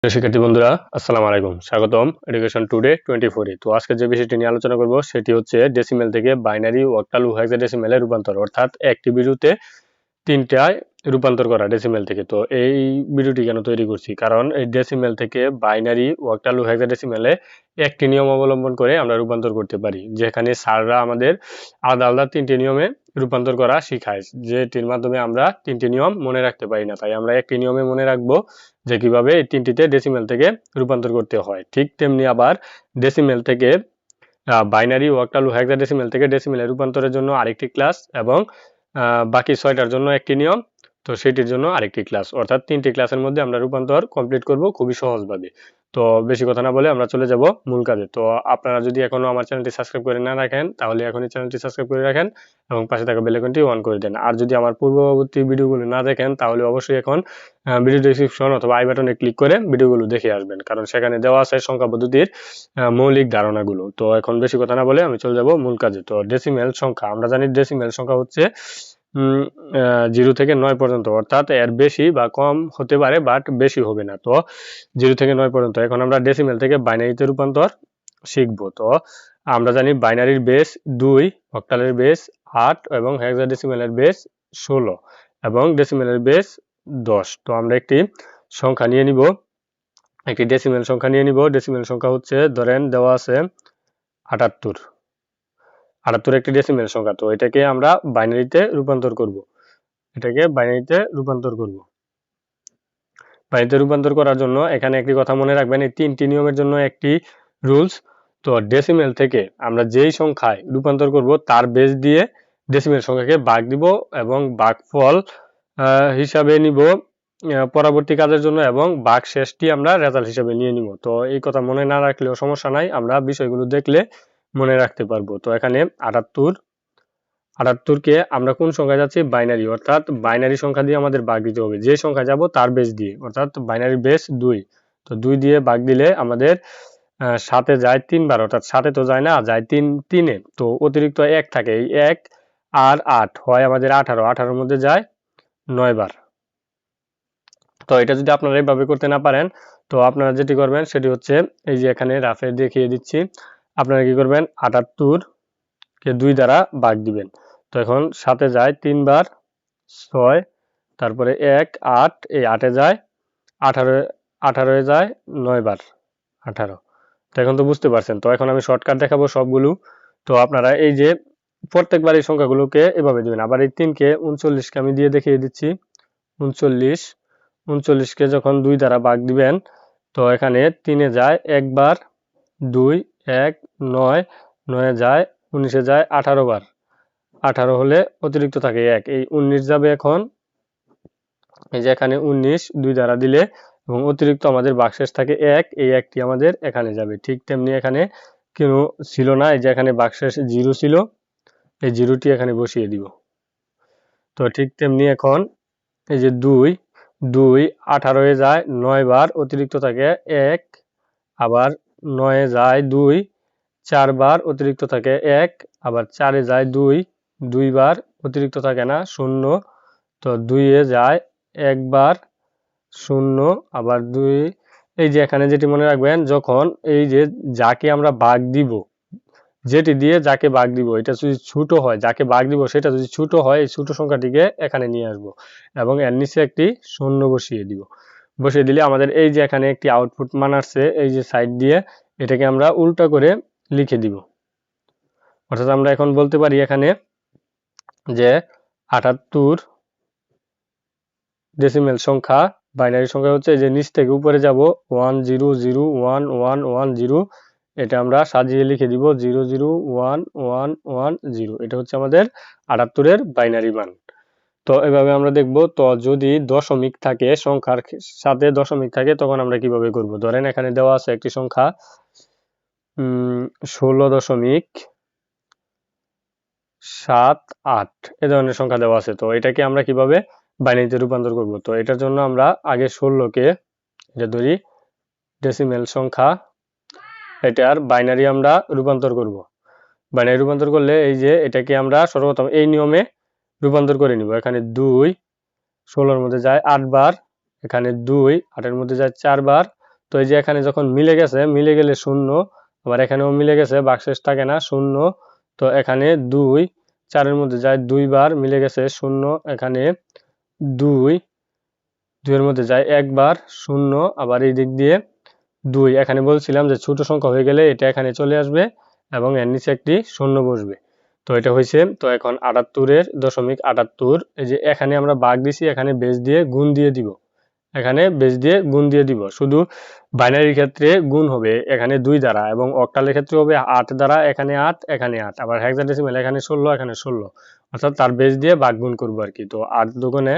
শিক্ষার্থী বন্ধুরা আসসালামু আলাইকুম, স্বাগতম এডুকেশন টুডে 24 এ। তো আজকে যে বিষয়টি নিয়ে আলোচনা করব সেটি হচ্ছে ডেসিমেল থেকে বাইনারি, অক্টাল ও হেক্সাডেসিমেলে রূপান্তর, অর্থাৎ একটি বিন্দুতে তিনটায় রূপান্তর করা ডেসিমেল থেকে। তো এই ভিডিওটি কেন তৈরি করছি, কারণ এই ডেসিমেল থেকে বাইনারি, অক্টাল ও হেক্সাডেসিমেলে একটি নিয়ম অবলম্বন করে আমরা রূপান্তর করতে পারি, যেখানে স্যাররা আমাদের আলাদা আলাদা তিনটি নিয়মে রূপান্তর করা শিখায়, যেটির মাধ্যমে আমরা তিনটি নিয়ম মনে রাখতে পারি না। তাই আমরা একটি নিয়মে মনে রাখবো যে কিভাবে এই তিনটিতে ডেসিমেল থেকে রূপান্তর করতে হয়। ঠিক তেমনি আবার ডেসিমেল থেকে বাইনারি, অক্টাল ও হেক্সাডেসিমেল থেকে ডেসিমেলে রূপান্তরের জন্য আরেকটি ক্লাস, এবং বাকি 6টার জন্য একটি নিয়ম, তো সেটির জন্য আরেকটি ক্লাস, অর্থাৎ 3টি ক্লাসের মধ্যে আমরা রূপান্তর কমপ্লিট করব খুবই সহজভাবে। তো বেশি কথা না বলে আমরা চলে যাব মূল কাজে। তো আপনারা যদি এখনো আমার চ্যানেলটি সাবস্ক্রাইব করে না রাখেন, তাহলে এখনই চ্যানেলটি সাবস্ক্রাইব করে রাখেন এবং পাশে থাকা বেল আইকনটি অন করে দেন। আর যদি আমার পূর্ববর্তী ভিডিওগুলো না দেখেন, তাহলে অবশ্যই এখন ভিডিও ডেসক্রিপশন অথবা আই বাটনে ক্লিক করে ভিডিওগুলো দেখে আসবেন, কারণ সেখানে দেওয়া আছে সংখ্যা পদ্ধতির মৌলিক ধারণাগুলো। তো এখন বেশি কথা না বলে আমি চলে যাব মূল কাজে। তো ডেসিমেল সংখ্যা, আমরা জানি ডেসিমেল সংখ্যা হচ্ছে 0 থেকে 9 পর্যন্ত, অর্থাৎ এর বেশি বা কম হতে পারে, বাট বেশি হবে না। তো 0 থেকে 9 পর্যন্ত। এখন আমরা ডেসিমেল থেকে বাইনারিতে রূপান্তর শিখবো। তো আমরা জানি বাইনারির বেস 2, অক্টালের বেস 8 এবং হেক্সাডেসিমেলের বেস 16 এবং ডেসিমেলের বেস 10। তো আমরা একটি সংখ্যা নিয়ে নিব, একটি ডেসিমেল সংখ্যা নিয়ে নিব। ডেসিমেল সংখ্যা হচ্ছে, ধরেন দেওয়া আছে 78। 78 একটি ডেসিমেল সংখ্যা। তো এটাকে আমরা বাইনারিতে রূপান্তর করব। বাইনারিতে রূপান্তর করার জন্য এখানে একটি কথা মনে রাখবেন, এই 3টি নিয়মের জন্য একটি রুলস। তো ডেসিমেল থেকে আমরা যেই সংখ্যায় রূপান্তর করব তার বেস দিয়ে ডেসিমেল সংখ্যাকে ভাগ দিব এবং ভাগফল হিসাবে নিব পরবর্তী কাজের জন্য, এবং ভাগ শেষটি আমরা রেজাল্ট হিসাবে নিয়ে নিব। তো এই কথা মনে না রাখলেও সমস্যা নাই, আমরা বিষয়গুলো দেখলে মনে রাখতে পারবো। তো এখানে 78কে আমরা কোন সংখ্যায় যাচ্ছি, বাইনারি, অর্থাৎ বাইনারি সংখ্যা দিয়ে আমাদের ভাগ দিতে হবে, যে সংখ্যা যাব তার বেস দিয়ে, অর্থাৎ বাইনারি বেস 2। তো 2 দিয়ে ভাগ দিলে আমাদের 7-এ যায় 3 বার, অর্থাৎ 7-এ তো যায় না, যায় 3-3-এ, তো অতিরিক্ত 1 থাকে, এই 1 আর 8 হয় আমাদের 18, 18-এর মধ্যে যায় 9 বার। তো এটা যদি আপনারা এইভাবে করতে না পারেন, তো আপনারা যেটি করবেন সেটি হচ্ছে, এই যে এখানে রাফে দেখিয়ে দিচ্ছি, আপনারা কি করবেন, 78-কে 2 দ্বারা ভাগ দিবেন। তো এখন 7-এ যায় 3 বার, 6, তারপরে 1, 8, এই 8-এ যায় 18, 18-এ যায় 9 বার, 18। তো এখন তো বুঝতে পারছেন। তো এখন আমি শর্টকাট দেখাবো সবগুলো। তো আপনারা এই যে প্রত্যেকবার এই সংখ্যাগুলোকে এভাবে দিবেন। আবার এই 3-কে 39-কে আমি দিয়ে দেখিয়ে দিচ্ছি, 39, 39-কে যখন 2 দ্বারা ভাগ দিবেন, তো এখানে 3-এ যায় 1 বার, 2, 1, 9, 9-এ যায় 19-এ যায় 18 বার, 18 হলে অতিরিক্ত থাকে 1, এই 19 যাবে এখন, এই যে এখানে 19 2 দ্বারা দিলে, এবং অতিরিক্ত আমাদের ভাগশেষ থাকে 1, এই 1টি আমাদের এখানে যাবে। ঠিক তেমনি এখানে কেন ছিল না, এই যে এখানে ভাগশেষ 0 ছিল, এই 0টি এখানে বসিয়ে দিব। তো ঠিক তেমনি এখন এই যে 2 18-এ যায় 9 বার, অতিরিক্ত থাকে 1, আবার 9-এ যায় 2 4 বার, অতিরিক্ত থাকে 1, আবার 4-এ যায় 2 বার, অতিরিক্ত থাকে না 0। তো 2-এ যায় 1 বার, 0, আবার 2, এই যে এখানে যেটি মনে রাখবেন, যখন এই যে যাকে আমরা ভাগ দিব, যেটি দিয়ে যাকে ভাগ দিব, এটা যদি ছোট হয়, যাকে ভাগ দিব সেটা যদি ছোট হয়, এই ছোট সংখ্যাটিকে এখানে নিয়ে আসব এবং এর নিচে একটি 0 বসিয়ে দিব। বসিয়ে দিলে আমাদের এই যে এখানে একটি আউটপুট মান আসছে, এই যে সাইড দিয়ে, এটাকে আমরা উল্টা করে লিখে দিব। অর্থাৎ আমরা এখন বলতে পারি এখানে যে 78 ডেসিমেল সংখ্যা, বাইনারি সংখ্যা হচ্ছে, যে নিচ থেকে উপরে যাব 1001110, এটা আমরা সাজিয়ে লিখে দিব 001110, এটা হচ্ছে আমাদের 78-এর বাইনারি মান। তো এভাবে আমরা দেখব। তো যদি দশমিক থাকে, সংখ্যার সাথে দশমিক থাকে, তখন আমরা কিভাবে করব। ধরেন এখানে দেওয়া আছে একটি সংখ্যা 16.78, এ ধরনের সংখ্যা দেওয়া আছে। তো এটাকে আমরা কিভাবে বাইনারিতে রূপান্তর করব। তো এটার জন্য আমরা আগে 16-কে এটা ধরি ডেসিমেল সংখ্যা, এটার বাইনারি আমরা রূপান্তর করব। বাইনারি রূপান্তর করলে এই যে এটাকে আমরা সর্বপ্রথম এই নিয়মে রূপান্তর করে নিব। এখানে 2 16-এর মধ্যে যায় 8 বার, এখানে 2 8-এর মধ্যে যায় 4 বার, তো এই যে এখানে যখন মিলে গেছে, মিলে গেলে 0, আবার এখানেও মিলে গেছে, ভাগশেষ থাকে না 0, তো এখানে 2 4 এর মধ্যে যায় 2 বার, মিলে গেছে 0, এখানে 2 2 এর মধ্যে যায় একবার 0, আবার এই দিক দিয়ে 2, এখানে বলছিলাম যে ছোট সংখ্যা হয়ে গেলে এটা এখানে চলে আসবে এবং এর নিচে একটি 0 বসবে। তো এটা হয়েছে। তো এখন 78 এর 0.78, এই যে এখানে আমরা ভাগ দিছি, এখানে বেস দিয়ে গুণ দিয়ে দিব, এখানে বেস দিয়ে গুণ দিয়ে দিব। শুধু বাইনারির ক্ষেত্রে গুণ হবে এখানে 2 দ্বারা, এবং অক্টালের ক্ষেত্রে হবে 8 দ্বারা, এখানে 8 এখানে 8, আবার হেক্সাডেসিমাল এখানে 16 এখানে 16, অর্থাৎ তার বেস দিয়ে ভাগ গুণ করবো আর কি। তো 8 দুগুণে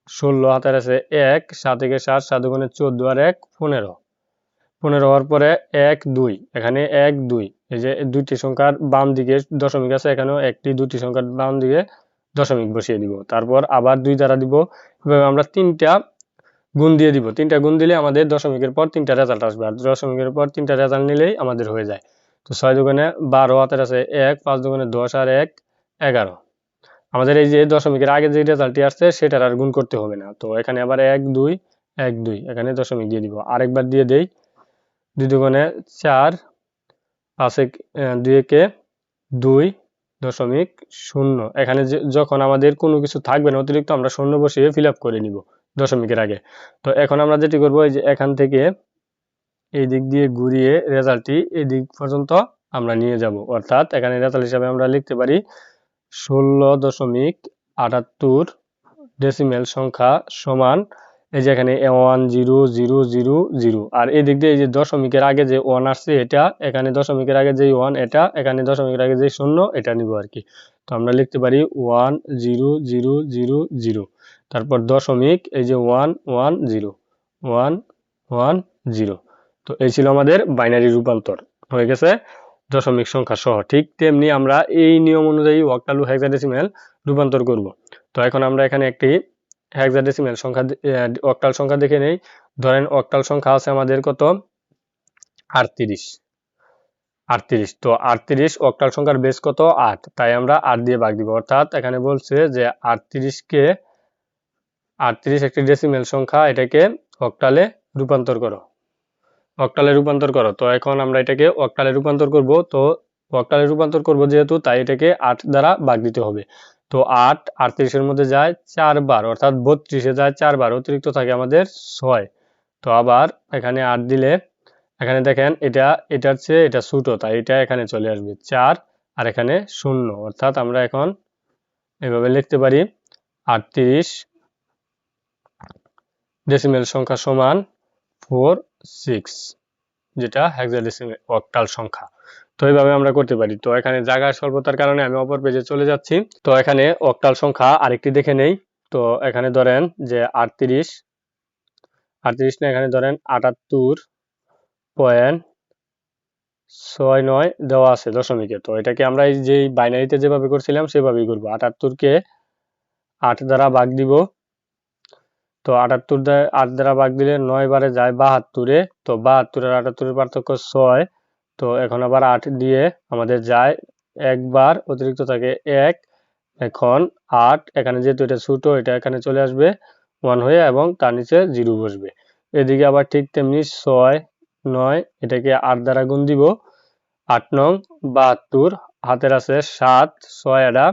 16, হাতের আছে 1, 7 একে 7, 7 দুগুণে 14 আর 1 15, 15 হওয়ার পরে 1 2, এখানে 1 2, এই যে দুইটি সংখ্যার বাম দিকে দশমিক আছে, এখানেও একটি দুটি সংখ্যার বাম দিকে দশমিক বসিয়ে দিব, তারপর আবার 2 দ্বারা দিব। এভাবে আমরা 3টা গুণ দিয়ে দিব, 3টা গুণ দিলে আমাদের দশমিকের পর 3টা রেজাল্ট আসবে, আর দশমিকের পর 3টা রেজাল্ট নিলেই আমাদের হয়ে যায়। তো 6 দুগুণে 12, হাতের আছে 1, 5 দুগুণে 10 আর 1 11, আমাদের এই যে দশমিকের আগে যে রেজাল্টটি আসছে সেটার আর গুণ করতে হবে না। তো এখানে আবার 1 2 1 2, এখানে দশমিক দিয়ে দিব, আরেকবার দিয়ে দেই, 2 দুগুণে 4, 5 2 একে 2.0, এখানে যখন আমাদের কোনো কিছু থাকবে না অতিরিক্ত, আমরা শূন্য বসিয়ে ফিল আপ করে নিব দশমিকের আগে। তো এখন আমরা যেটি করব, এই যে এখান থেকে এই দিক দিয়ে ঘুরিয়ে রেজাল্টটি এই দিক পর্যন্ত আমরা নিয়ে যাব, অর্থাৎ এখানে রেজাল্ট হিসাবে আমরা লিখতে পারি 16.78 ডেসিমেল সংখ্যা সমান, এই যে এখানে 10000, আর এই দিক দিয়ে এই যে দশমিকের আগে যে 1 আসছে এটা, এখানে দশমিকের আগে যে 1 এটা, এখানে দশমিকের আগে যে 0 এটা নিব আর কি। তো আমরা লিখতে পারি 10000, তারপর দশমিক, এই যে 110 110। তো এই ছিল আমাদের বাইনারি রূপান্তর, হয়ে গেছে দশমিক সংখ্যা সহ। ঠিক তেমনি আমরা এই নিয়ম অনুযায়ী অক্টাল ও হেক্সাডেসিমেল রূপান্তর করব। তো এখন আমরা এখানে একটি হেক্সাডেসিমেল সংখ্যা, অক্টাল সংখ্যা দেখে নেই। ধরেন অক্টাল সংখ্যা আছে আমাদের কত, 38। তো 38 অক্টাল সংখ্যার বেস কত, 8, তাই আমরা 8 দিয়ে ভাগ দিব, অর্থাৎ এখানে বলছে যে 38 একটি ডেসিমেল সংখ্যা, এটাকে অক্টালে রূপান্তর করো, অক্টালে রূপান্তর করো। তো এখন আমরা এটাকে অক্টালে রূপান্তর করব। তো অক্টালে রূপান্তর করব যেহেতু, তাই এটাকে 8 দ্বারা ভাগ দিতে হবে। তো 8 38 এর মধ্যে যায় 4 বার, অর্থাৎ 32 এ যায় 4 বার, অতিরিক্ত থাকে আমাদের 6। তো আবার এখানে 8 দিলে, এখানে দেখেন এটার চেয়ে এটা ছোট, তাই এটা এখানে চলে আসবে 4, আর এখানে 0, অর্থাৎ আমরা এখন এভাবে লিখতে পারি 38 ডেসিমেল সংখ্যা সমান 46, যেটা হেক্সাডেসিমেল অক্টাল সংখ্যা। তো এইভাবে আমরা করতে পারি। তো এখানে জায়গার স্বল্পতার কারণে আমি অপর পেজে চলে যাচ্ছি। তো এখানে অক্টাল সংখ্যা আরেকটি দেখে নেই। তো এখানে ধরেন যে 38 না, এখানে ধরেন 78.69 দেওয়া আছে দশমিকে। তো এটাকে আমরা এই যে বাইনারিতে যেভাবে করছিলাম সেভাবেই করবো। 78কে 8 দ্বারা ভাগ দিব। তো 8 দ্বারা ভাগ দিলে 9 বারে যায় 72-এ। তো 72 আর 78 এর পার্থক্য 6। তো এখন আবার 8 দিয়ে আমাদের যায় একবার, অতিরিক্ত থাকে 1। এখন 8, এখানে যেহেতু এটা ছোট, এটা এখানে চলে আসবে 1 হয়ে, এবং তার নিচে 0 বসবে। এদিকে আবার ঠিক তেমনি 6 9, এটাকে 8 দ্বারা গুণ দিব, 8 নং 72, হাতের আছে 7, 6 এটা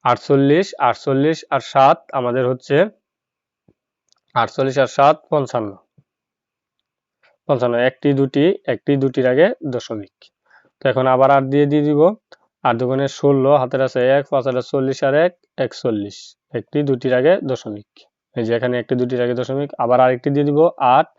48, আর 7 আমাদের হচ্ছে 48 আর 7 55, একটি দুটির আগে দশমিক। তো এখন আবার 8 দিয়ে দিব, 8 দুগুণে 16, হাতের আছে 1, 5 আর 40 আর 1 41, একটি দুটির আগে দশমিক। এই যে এখানে একটি দুটির আগে দশমিক, আবার আরেকটি দিয়ে দিব 8,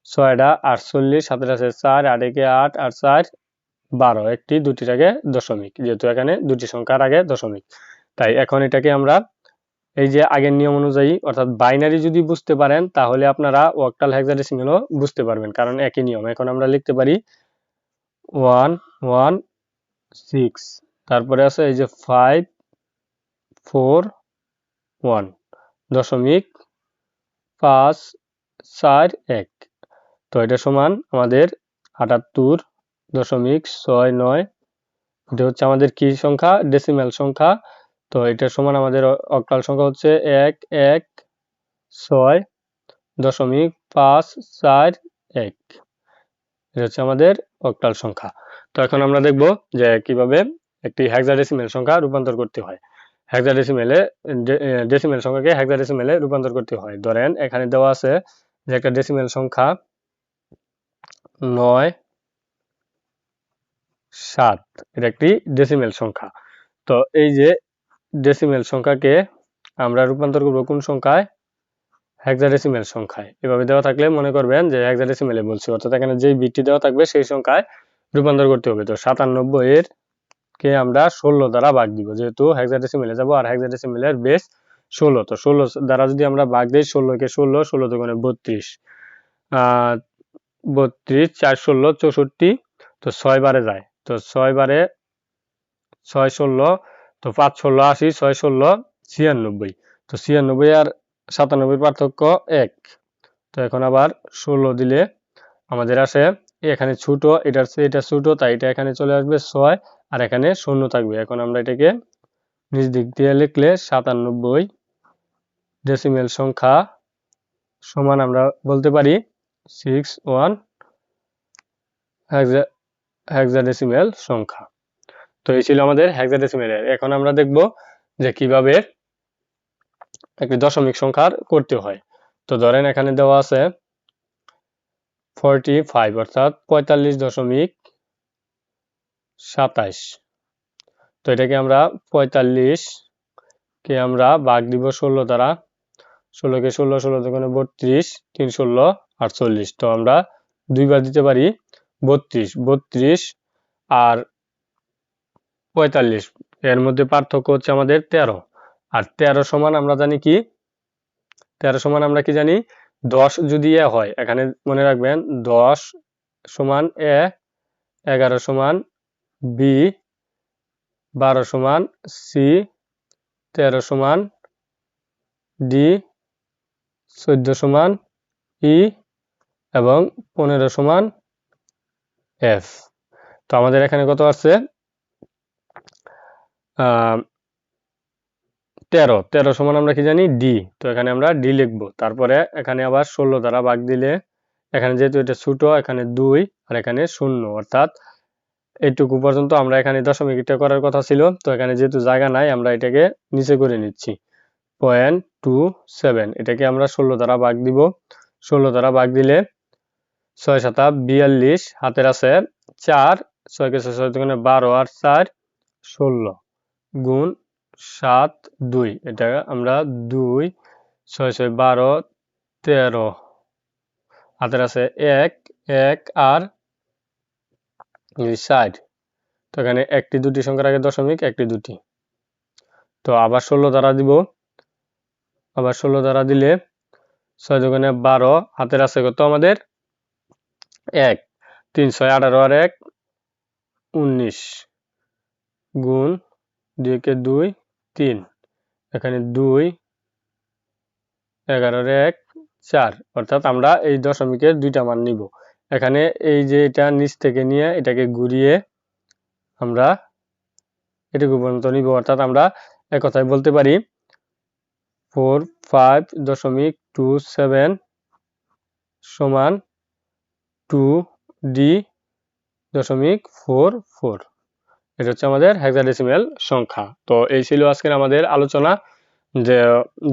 6টা 48, হাতের আছে 4, 8 একে 8 আর 4 12, একটি দুটির আগে দশমিক, যেহেতু এখানে দুটি সংখ্যার আগে দশমিক। তাই এখন এটাকে আমরা এই যে আগের নিয়ম অনুযায়ী, অর্থাৎ বাইনারি যদি বুঝতে পারেন তাহলে আপনারা অক্টাল হেক্সাডেসিমেলও বুঝতে পারবেন, কারণ একই নিয়ম। এখন আমরা লিখতে পারি 116, তারপরে আছে এই যে 541 দশমিক 541। তো এটা সমান আমাদের 78.69, এটা হচ্ছে আমাদের কি সংখ্যা, ডেসিমেল সংখ্যা। তো এটা সমান আমাদের অক্টাল সংখ্যা হচ্ছে 116.541, 1। এটা হচ্ছে আমাদের অক্টাল সংখ্যা। তো এখন আমরা দেখব যে কিভাবে একটি হেক্সাডেসিমেল সংখ্যা রূপান্তর করতে হয়। হেক্সাডেসিমেলে ডেসিমেল সংখ্যাকে হেক্সাডেসিমেলে রূপান্তর করতে হয়। ধরেন এখানে দেওয়া আছে যে একটা ডেসিমেল সংখ্যা 9.7, এটা একটি ডেসিমেল সংখ্যা। তো এই যে ডেসিমেল সংখ্যাকে আমরা রূপান্তর করব কোন সংখ্যায়? হেক্সাডেসিমেল সংখ্যায়। এভাবে দেওয়া থাকলে মনে করবেন যে হেক্সাডেসিমেলে বলছি, অর্থাৎ এখানে যেই বিটটি দেওয়া থাকবে সেই সংখ্যায় রূপান্তর করতে হবে। তো 97 এর কে আমরা 16 দ্বারা ভাগ দিব, যেহেতু হেক্সাডেসিমেলে যাব আর হেক্সাডেসিমেলের বেস 16। তো 16 দ্বারা যদি আমরা ভাগ দিই, 16 কে 16, 16 দুগুণে 32, 32, 4 16 64, তো 6 বারে যায়, তো 6 বারে 6 16, তো 5 16 80, 6 16 96, তো 96 আর 97 পার্থক্য 1। তো এখন আবার 16 দিলে আমাদের আসে, এখানে ছোট, এটার চেয়ে এটা ছোট, তাই এটা এখানে চলে আসবে 6 আর এখানে 0 থাকবে। এখন আমরা এটাকে নিচ দিক দিয়ে লিখলে 97 ডেসিমেল সংখ্যা সমান আমরা বলতে পারি 61 হেক্সাডেসিমেল সংখ্যা। তো এই ছিল আমাদের হেক্সাডেসিমেলের। এখন আমরা দেখব যে কিভাবে একটি দশমিক সংখ্যার করতে হয়। তো ধরেন এখানে দেওয়া আছে 45, অর্থাৎ 45.27। তো এটাকে আমরা 45 কে আমরা ভাগ দিব 16 দ্বারা, 16 কে 16, 16 দুগুণে 32, 3 16 48। তো আমরা দুইবার দিতে পারি 32, 32 আর 45, এর মধ্যে পার্থক্য হচ্ছে আমাদের 13। আর 13 সমান আমরা জানি কি, 13 সমান আমরা কি জানি, 10 যদি এ হয়, এখানে মনে রাখবেন 10 সমান এ, 11 সমান বি, 12 সমান সি, 13 সমান ডি, 14 সমান ই এবং 15 সমান এফ। তো আমাদের এখানে কত আছে? 13 সমান আমরা কি জানি, ডি। তো এখানে আমরা ডি লিখব। তারপরে এখানে আবার 16 দ্বারা ভাগ দিলে, এখানে যেহেতু এটা ছোট, এখানে 2 আর এখানে 0, অর্থাৎ এইটুকু পর্যন্ত আমরা এখানে দশমিকটা করার কথা ছিল। তো এখানে যেহেতু জায়গা নাই, আমরা এটাকে নিচে করে নিচ্ছি 0.27। এটাকে আমরা 16 দ্বারা ভাগ দিব। 16 দ্বারা ভাগ দিলে 6 7 42, হাতের আছে 4, 6 কে 6 দুগুণে 12 আর 4 16 গুণ 7 2। এটা আমরা 2, 6 6 12, 13, হাতের আছে 1 1 আর 60। তো এখানে একটি দুটি সংখ্যার আগে দশমিক, একটি দুটি। তো আবার 16 দ্বারা দিব, আবার 16 দ্বারা দিলে 6 দুগুণে 12, হাতের আছে কত আমাদের 1, 3 6 18 আর 1 19 গুণ 2 কে 2 3, এখানে 2 11 আর 1 4, অর্থাৎ আমরা এই দশমিকের দুইটা মান নিব। এখানে এই যে এটা নিচ থেকে নিয়ে এটাকে ঘুরিয়ে আমরা এটুকু পর্যন্ত নিব, অর্থাৎ আমরা এক কথায় বলতে পারি 45.27 সমান 2D.44। এটা হচ্ছে আমাদের হেক্সাডেসিমেল সংখ্যা। তো এই ছিল আজকের আমাদের আলোচনা, যে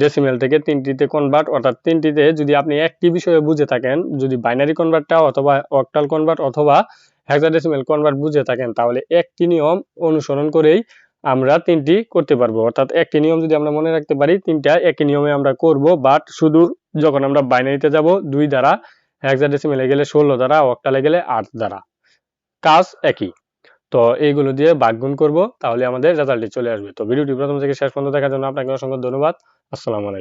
ডেসিমেল থেকে তিনটিতে কনভার্ট, অর্থাৎ তিনটিতে যদি আপনি একটি বিষয়ে বুঝে থাকেন, যদি বাইনারি কনভার্টটা অথবা অক্টাল কনভার্ট অথবা হেক্সাডেসিমেল কনভার্ট বুঝে থাকেন, তাহলে একটি নিয়ম অনুসরণ করেই আমরা তিনটি করতে পারবো। অর্থাৎ একটি নিয়ম যদি আমরা মনে রাখতে পারি, তিনটা একই নিয়মে আমরা করব। বাট শুধু যখন আমরা বাইনারিতে যাব 2 দ্বারা, হেক্সাডেসিমেলে গেলে 16 দ্বারা, অক্টালে গেলে 8 দ্বারা, কাজ একই। তো এইগুলো দিয়ে ভাগগুণ করব, তাহলে আমাদের রেজাল্টটি চলে আসবে। তো ভিডিওটি প্রথম থেকে শেষ পর্যন্ত দেখার জন্য আপনাকে অসংখ্য ধন্যবাদ। আসসালামু আলাইকুম।